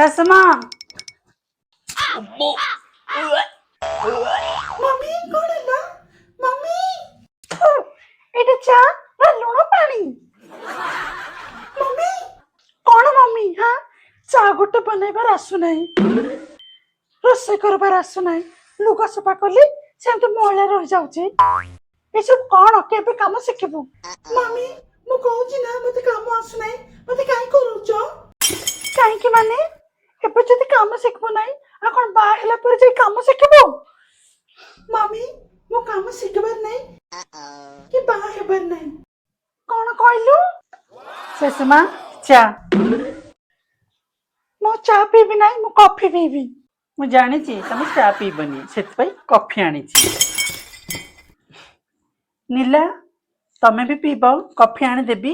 শাশুমা mummy कौन है ना मम्मी এটা চা না লুণ পানি मम्मी କଣ ମମି ହଁ ଚା ଗୋଟେ ବନେଇବାର ଆସୁନାହିଁ ରୋଷେଇ କରିବାର ଆସୁନାହିଁ ଲୁଗା ସଫା କଲି ସେମିତି ମଇଳା ରହିଯାଉଛି ଏସବୁ କଣ କେବେ କାମ ଶିଖିବୁ मम्मी मु कहूची ना मते काम आसु नाही मते काई करूच କାହିଁକି ମାନେ ଏବେ ଯଦି କାମ ଶିଖିବୁ ନାହିଁ ଆଉ କଣ ବାହା ହେଲା ପରେ ଯାଇ କାମ ଶିଖିବୁ मम्मी मु काम शिखबर नाही कि बाहा हेबर नाही କଣ କହିଲୁ ଶେଷମା ଚା ମୁଁ ଚା ପିଇବି ନାହିଁ ମୁଁ କଫି ପିଇବି ମୁଁ ଜାଣିଛି ତମେ ଚା ପିଇବନି ସେଥିପାଇଁ କଫି ଆଣିଛି ନୀଲା ତମେ ବି ପିଇବ କଫି ଆଣିଦେବି